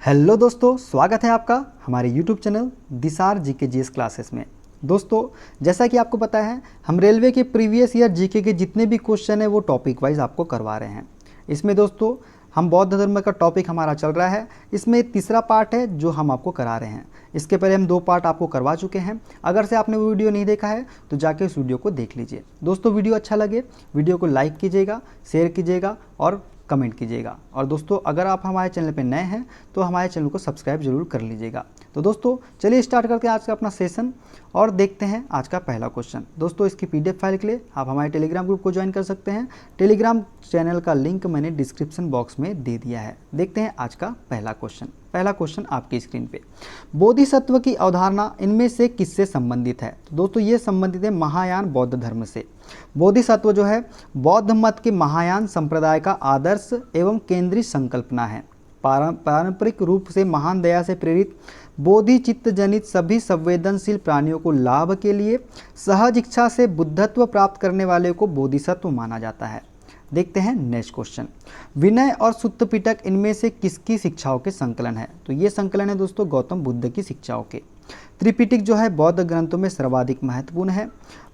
Hello दोस्तों, स्वागत है आपका हमारे यूट्यूब चैनल दिसार जीके जीएस क्लासेस में। दोस्तों, जैसा कि आपको पता है, हम रेलवे के प्रीवियस ईयर जीके के जितने भी क्वेश्चन है वो टॉपिक वाइज आपको करवा रहे हैं। इसमें दोस्तों हम बौद्ध धर्म का टॉपिक हमारा चल रहा है। इसमें तीसरा पार्ट है जो हम आपको करा रहे हैं। इसके पहले हम 2 पार्ट आपको करवा चुके हैं। अगर से आपने वो वीडियो नहीं देखा है तो जाके उस वीडियो को देख लीजिए। दोस्तों, वीडियो अच्छा लगे वीडियो को लाइक कीजिएगा, शेयर कीजिएगा और कमेंट कीजिएगा। और दोस्तों, अगर आप हमारे चैनल पर नए हैं तो हमारे चैनल को सब्सक्राइब जरूर कर लीजिएगा। तो दोस्तों चलिए स्टार्ट करते हैं आज का अपना सेशन और देखते हैं आज का पहला क्वेश्चन। दोस्तों, इसकी पीडीएफ फाइल के लिए आप हमारे टेलीग्राम ग्रुप को ज्वाइन कर सकते हैं। टेलीग्राम चैनल का लिंक मैंने डिस्क्रिप्शन बॉक्स में दे दिया है। देखते हैं आज का पहला क्वेश्चन। पहला क्वेश्चन आपकी स्क्रीन पे, बोधिसत्व की अवधारणा इनमें से किससे संबंधित है? तो दोस्तों ये संबंधित है महायान बौद्ध धर्म से। बोधिसत्व जो है बौद्ध मत के महायान संप्रदाय का आदर्श एवं केंद्रीय संकल्पना है। पारंपरिक रूप से महान दया से प्रेरित बोधिचित्त जनित सभी संवेदनशील प्राणियों को लाभ के लिए सहज इच्छा से बुद्धत्व प्राप्त करने वाले को बोधिसत्व माना जाता है। देखते हैं नेक्स्ट क्वेश्चन। विनय और सुत्त पिटक इनमें से किसकी शिक्षाओं के संकलन है? तो ये संकलन है दोस्तों गौतम बुद्ध की शिक्षाओं के। त्रिपिटक जो है बौद्ध ग्रंथों में सर्वाधिक महत्वपूर्ण है।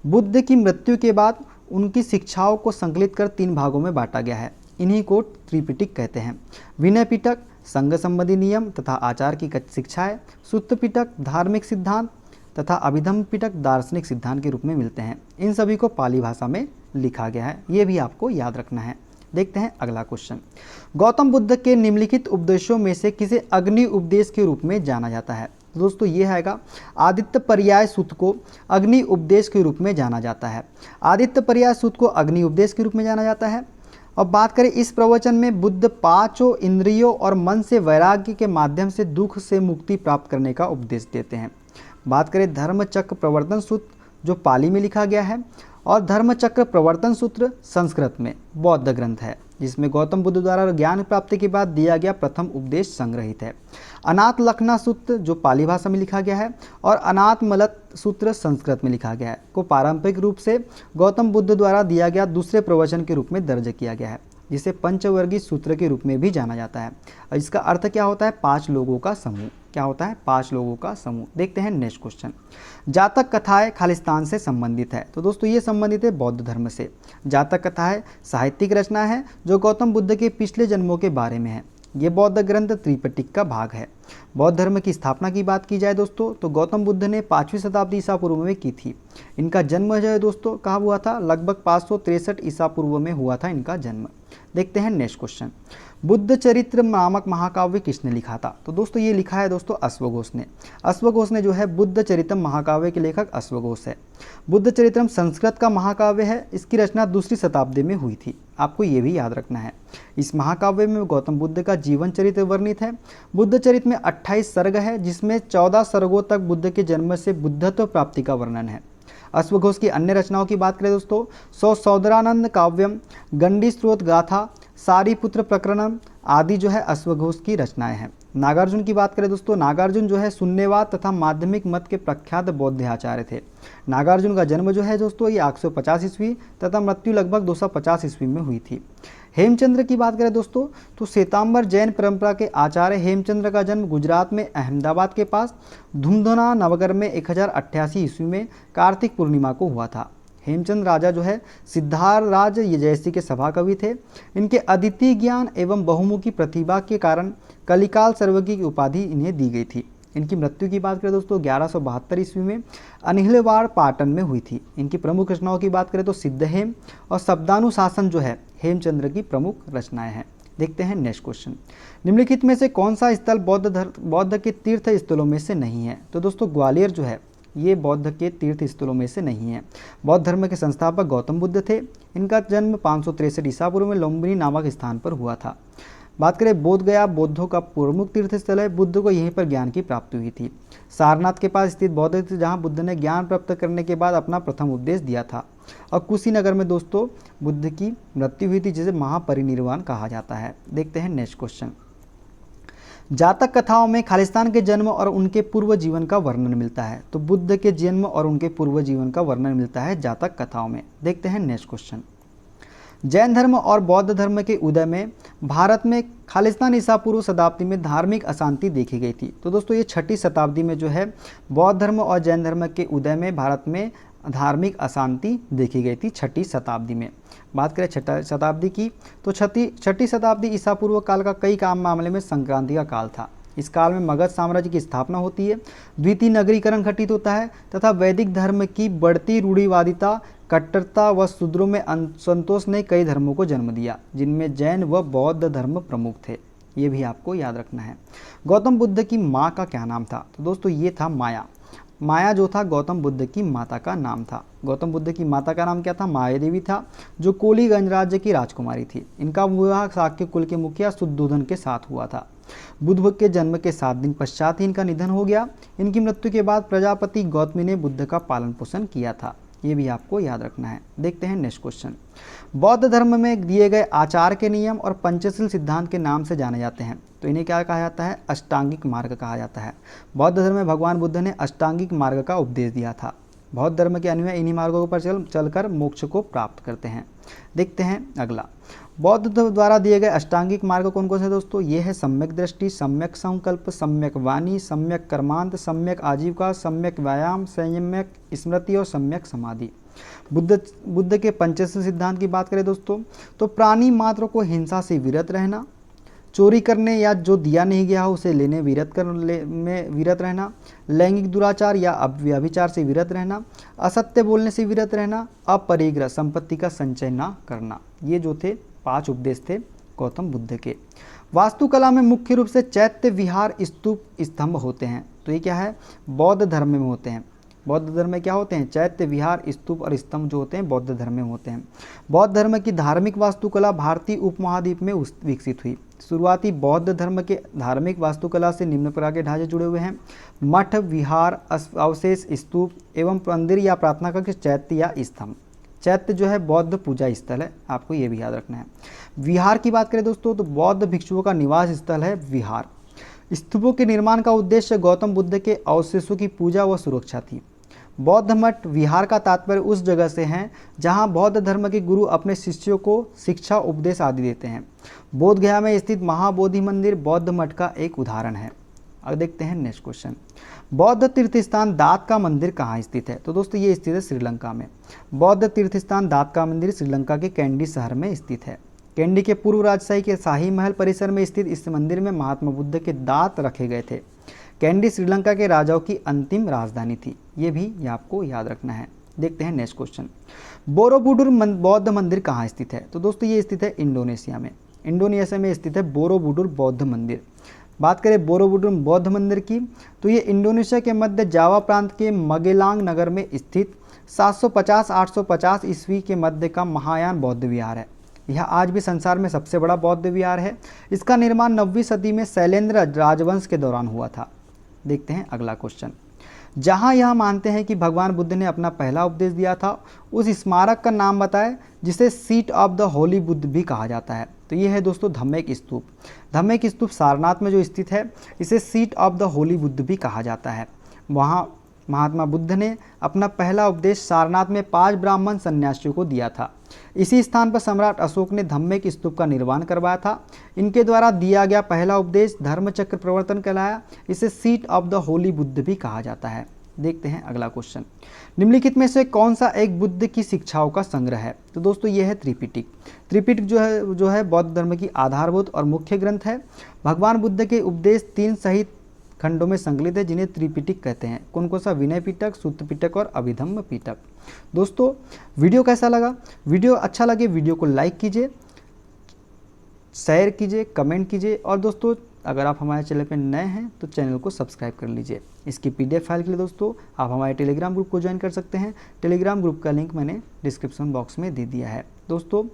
बुद्ध की मृत्यु के बाद उनकी शिक्षाओं को संकलित कर 3 भागों में बांटा गया है। इन्हीं को त्रिपिटक कहते हैं। विनय पिटक संघ संबंधी नियम तथा आचार की शिक्षाएं, सुत्त पिटक धार्मिक सिद्धांत तथा अभिधम्म पिटक दार्शनिक सिद्धांत के रूप में मिलते हैं। इन सभी को पाली भाषा में लिखा गया है, ये भी आपको याद रखना है। देखते हैं अगला क्वेश्चन। गौतम बुद्ध के निम्नलिखित उपदेशों में से किसे अग्नि उपदेश के रूप में जाना जाता है? दोस्तों ये हैगा आदित्य पर्याय सूत्र को अग्नि उपदेश के रूप में जाना जाता है। आदित्य पर्याय सूत्र को अग्नि उपदेश के रूप में जाना जाता है। और बात करें इस प्रवचन में बुद्ध 5 इंद्रियों और मन से वैराग्य के माध्यम से दुख से मुक्ति प्राप्त करने का उपदेश देते हैं। बात करें धर्मचक्र प्रवर्तन सूत्र जो पाली में लिखा गया है और धर्मचक्र प्रवर्तन सूत्र संस्कृत में बौद्ध ग्रंथ है, जिसमें गौतम बुद्ध द्वारा ज्ञान प्राप्ति के बाद दिया गया प्रथम उपदेश संग्रहित है। अनाथ लखना सूत्र जो पाली भाषा में लिखा गया है और अनाथ मलत सूत्र संस्कृत में लिखा गया है को पारंपरिक रूप से गौतम बुद्ध द्वारा दिया गया दूसरे प्रवचन के रूप में दर्ज किया गया है, जिसे पंचवर्गीय सूत्र के रूप में भी जाना जाता है। और इसका अर्थ क्या होता है? 5 लोगों का समूह। क्या होता है? 5 लोगों का समूह। देखते हैं नेक्स्ट क्वेश्चन। जातक कथाएं खालिस्तान से संबंधित है? तो दोस्तों ये संबंधित है बौद्ध धर्म से। जातक कथाएं साहित्यिक रचना है जो गौतम बुद्ध के पिछले जन्मों के बारे में है। ये बौद्ध ग्रंथ त्रिपिटक का भाग है। बौद्ध धर्म की स्थापना की बात की जाए दोस्तों तो गौतम बुद्ध ने 5वीं शताब्दी ईसा पूर्व में की थी। इनका जन्म जो है दोस्तों कहाँ हुआ था? लगभग 563 ईसा पूर्व में हुआ था इनका जन्म। देखते हैं नेक्स्ट क्वेश्चन। बुद्ध चरित्र नामक महाकाव्य किसने लिखा था? तो दोस्तों ये लिखा है दोस्तों अश्वघोष ने। अश्वघोष ने जो है बुद्ध चरित्रम महाकाव्य के लेखक अश्वघोष है। बुद्ध चरित्रम संस्कृत का महाकाव्य है। इसकी रचना 2री शताब्दी में हुई थी। आपको ये भी याद रखना है। इस महाकाव्य में गौतम बुद्ध का जीवन चरित्र वर्णित है। बुद्ध चरित्र में 28 सर्ग है, जिसमें 14 सर्गों तक बुद्ध के जन्म से बुद्धत्व प्राप्ति का वर्णन है। अश्वघोष की अन्य रचनाओं की बात करें दोस्तों सौदरानंद काव्यम, गंडी स्त्रोत गाथा, सारीपुत्र प्रकरणम आदि जो है अश्वघोष की रचनाएं हैं। नागार्जुन की बात करें दोस्तों, नागार्जुन जो है शून्यवाद तथा माध्यमिक मत के प्रख्यात बौद्ध आचार्य थे। नागार्जुन का जन्म जो है दोस्तों ये 850 ईस्वी तथा मृत्यु लगभग 250 ईस्वी में हुई थी। हेमचंद्र की बात करें दोस्तों तो श्वेतांबर जैन परंपरा के आचार्य हेमचंद्र का जन्म गुजरात में अहमदाबाद के पास धुमधुना नवगर में 1088 ईस्वी में कार्तिक पूर्णिमा को हुआ था। हेमचंद्र राजा जो है सिद्धार्थ राज जयसी के सभा कवि थे। इनके अद्वितीय ज्ञान एवं बहुमुखी प्रतिभा के कारण कलिकाल सर्वज्ञ की उपाधि इन्हें दी गई थी। इनकी मृत्यु की बात करें दोस्तों 1172 ईस्वी में अनिहलवाड़ पाटन में हुई थी। इनकी प्रमुख रचनाओं की बात करें तो सिद्धहेम और शब्दानुशासन जो है हेमचंद्र की प्रमुख रचनाएं हैं। देखते हैं नेक्स्ट क्वेश्चन। निम्नलिखित में से कौन सा स्थल बौद्ध के तीर्थ स्थलों में से नहीं है? तो दोस्तों ग्वालियर जो है ये बौद्ध के तीर्थ स्थलों में से नहीं है। बौद्ध धर्म के संस्थापक गौतम बुद्ध थे। इनका जन्म 563 ईसा पूर्व में लुम्बिनी नामक स्थान पर हुआ था। बात करें बोध गया बौद्धों का प्रमुख तीर्थ स्थल है। बुद्ध को यहीं पर ज्ञान की प्राप्ति हुई थी। सारनाथ के पास स्थित बौद्ध तीर्थ जहाँ बुद्ध ने ज्ञान प्राप्त करने के बाद अपना प्रथम उपदेश दिया था। और कुशीनगर में दोस्तों बुद्ध की मृत्यु हुई थी, जिसे महापरिनिर्वाण कहा जाता है। देखते हैं नेक्स्ट क्वेश्चन। जातक कथाओं में खालिस्तान के जन्म और उनके पूर्व जीवन का वर्णन मिलता है। तो बुद्ध के जन्म और उनके पूर्व जीवन का वर्णन मिलता है जातक कथाओं में। देखते हैं नेक्स्ट क्वेश्चन। जैन धर्म और बौद्ध धर्म के उदय में भारत में खालिस्तान ईसा पूर्व शताब्दी में धार्मिक अशांति देखी गई थी। तो दोस्तों ये 6ठी शताब्दी में जो है बौद्ध धर्म और जैन धर्म के उदय में भारत में धार्मिक अशांति देखी गई थी 6ठी शताब्दी में। बात करें 6ठी शताब्दी की तो 6ठी शताब्दी ईसा पूर्व काल का कई काम मामले में संक्रांति का काल था। इस काल में मगध साम्राज्य की स्थापना होती है, द्वितीय नगरीकरण घटित होता है तथा वैदिक धर्म की बढ़ती रूढ़िवादिता, कट्टरता व शूद्रों में असंतोष ने कई धर्मों को जन्म दिया, जिनमें जैन व बौद्ध धर्म प्रमुख थे। ये भी आपको याद रखना है। गौतम बुद्ध की माँ का क्या नाम था? तो दोस्तों ये था माया। माया जो था गौतम बुद्ध की माता का नाम था। गौतम बुद्ध की माता का नाम क्या था? माया देवी था, जो कोली गणराज्य की राजकुमारी थी। इनका विवाह शाक्य कुल के मुखिया शुद्धोधन के साथ हुआ था। बुद्ध के जन्म के 7 दिन पश्चात ही इनका निधन हो गया। इनकी मृत्यु के बाद प्रजापति गौतमी ने बुद्ध का पालन पोषण किया था। ये भी आपको याद रखना है। देखते हैं नेक्स्ट क्वेश्चन। बौद्ध धर्म में दिए गए आचार के नियम और पंचशील सिद्धांत के नाम से जाने जाते हैं। तो इन्हें क्या कहा जाता है? अष्टांगिक मार्ग कहा जाता है। बौद्ध धर्म में भगवान बुद्ध ने अष्टांगिक मार्ग का उपदेश दिया था। बौद्ध धर्म के अनुयायी इन्हीं मार्गों पर चलकर मोक्ष को प्राप्त करते हैं। देखते हैं अगला। बौद्ध द्वारा दिए गए अष्टांगिक मार्ग कौन कौन से दोस्तों? ये है सम्यक दृष्टि, सम्यक संकल्प, सम्यक वाणी, सम्यक कर्मांत, सम्यक आजीविका, सम्यक व्यायाम, सम्यक स्मृति और सम्यक समाधि। बुद्ध के पंचशील सिद्धांत की बात करें दोस्तों तो प्राणी मात्र को हिंसा से विरत रहना, चोरी करने या जो दिया नहीं गया हो उसे लेने में विरत रहना, लैंगिक दुराचार या व्यभिचार से विरत रहना, असत्य बोलने से विरत रहना, अपरिग्रह संपत्ति का संचय ना करना। ये जो थे 5 उपदेश थे गौतम बुद्ध के। वास्तुकला में मुख्य रूप से चैत्य, विहार, स्तूप, स्तंभ होते हैं। तो ये क्या है? बौद्ध धर्म में होते हैं। बौद्ध धर्म में क्या होते हैं? चैत्य, विहार, स्तूप और स्तंभ जो होते हैं बौद्ध धर्म में होते हैं। बौद्ध धर्म की धार्मिक वास्तुकला भारतीय उपमहाद्वीप में विकसित हुई। शुरुआती बौद्ध धर्म के धार्मिक वास्तुकला से निम्न प्रकार के ढांचे जुड़े हुए हैं: मठ, विहार, अवशेष, स्तूप एवं मंदिर या प्रार्थना कक्ष, चैत्य या स्तंभ। चैत्य जो है बौद्ध पूजा स्थल है, आपको ये भी याद रखना है। विहार की बात करें दोस्तों तो बौद्ध भिक्षुओं का निवास स्थल है विहार। स्तूपों के निर्माण का उद्देश्य गौतम बुद्ध के अवशेषों की पूजा व सुरक्षा थी। बौद्ध मठ, विहार का तात्पर्य उस जगह से है जहां बौद्ध धर्म के गुरु अपने शिष्यों को शिक्षा, उपदेश आदि देते हैं। बोध गया में स्थित महाबोधि मंदिर बौद्ध मठ का एक उदाहरण है। अब देखते हैं नेक्स्ट क्वेश्चन। बौद्ध तीर्थ स्थान दात का मंदिर कहाँ स्थित है? तो दोस्तों ये स्थित है श्रीलंका में। बौद्ध तीर्थ स्थान दात का मंदिर श्रीलंका के कैंडी शहर में स्थित है। कैंडी के पूर्व राजशाही के शाही महल परिसर में स्थित इस मंदिर में महात्मा बुद्ध के दांत रखे गए थे। कैंडी श्रीलंका के राजाओं की अंतिम राजधानी थी। ये भी आपको याद रखना है। देखते हैं नेक्स्ट क्वेश्चन। बोरोबुडुर बौद्ध मंदिर कहाँ स्थित है? तो दोस्तों ये स्थित है इंडोनेशिया में। इंडोनेशिया में स्थित है बोरोबुडुर बौद्ध मंदिर। बात करें बोरोबुडुर बौद्ध मंदिर की तो ये इंडोनेशिया के मध्य जावा प्रांत के मगेलांग नगर में स्थित 750-850 ईस्वी के मध्य का महायान बौद्ध विहार है। यह आज भी संसार में सबसे बड़ा बौद्ध विहार है। इसका निर्माण 9वीं सदी में शैलेंद्र राजवंश के दौरान हुआ था। देखते हैं अगला क्वेश्चन। जहां यह मानते हैं कि भगवान बुद्ध ने अपना पहला उपदेश दिया था, उस स्मारक का नाम बताएं जिसे seat of the Holi Buddha भी कहा जाता है। तो ये है दोस्तों धम्मेक स्तूप। धम्मेक स्तूप सारनाथ में जो स्थित है, इसे seat of the Holi Buddha भी कहा जाता है। वहाँ महात्मा बुद्ध ने अपना पहला उपदेश सारनाथ में 5 ब्राह्मण सन्यासियों को दिया था। इसी स्थान पर सम्राट अशोक ने धम्मेक स्तूप का निर्माण करवाया था। इनके द्वारा दिया गया पहला उपदेश धर्मचक्र प्रवर्तन कहलाया। इसे seat of the Holi Buddha भी कहा जाता है। देखते हैं अगला क्वेश्चन। निम्नलिखित में से कौन सा एक बुद्ध की शिक्षाओं का संग्रह है? तो दोस्तों ये है त्रिपिटक। त्रिपिटक जो है बौद्ध धर्म की आधारभूत और मुख्य ग्रंथ है। भगवान बुद्ध के उपदेश 3 सहित खंडों में संकलित है, जिन्हें त्रिपिटक कहते हैं। कौन कौन सा? विनय पिटक, सूत्र पिटक और अभिधम्म पिटक। दोस्तों वीडियो कैसा लगा? वीडियो अच्छा लगे वीडियो को लाइक कीजिए, शेयर कीजिए, कमेंट कीजिए और दोस्तों अगर आप हमारे चैनल पर नए हैं तो चैनल को सब्सक्राइब कर लीजिए। इसकी PDF फाइल के लिए दोस्तों आप हमारे टेलीग्राम ग्रुप को ज्वाइन कर सकते हैं। टेलीग्राम ग्रुप का लिंक मैंने डिस्क्रिप्शन बॉक्स में दे दिया है। दोस्तों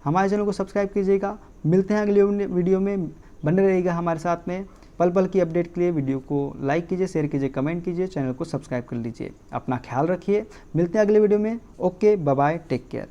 हमारे चैनल को सब्सक्राइब कीजिएगा। मिलते हैं अगले वीडियो में, बने रहिएगा हमारे साथ में। पल पल की अपडेट के लिए वीडियो को लाइक कीजिए, शेयर कीजिए, कमेंट कीजिए, चैनल को सब्सक्राइब कर लीजिए। अपना ख्याल रखिए। मिलते हैं अगले वीडियो में। Okay, bye bye, take care.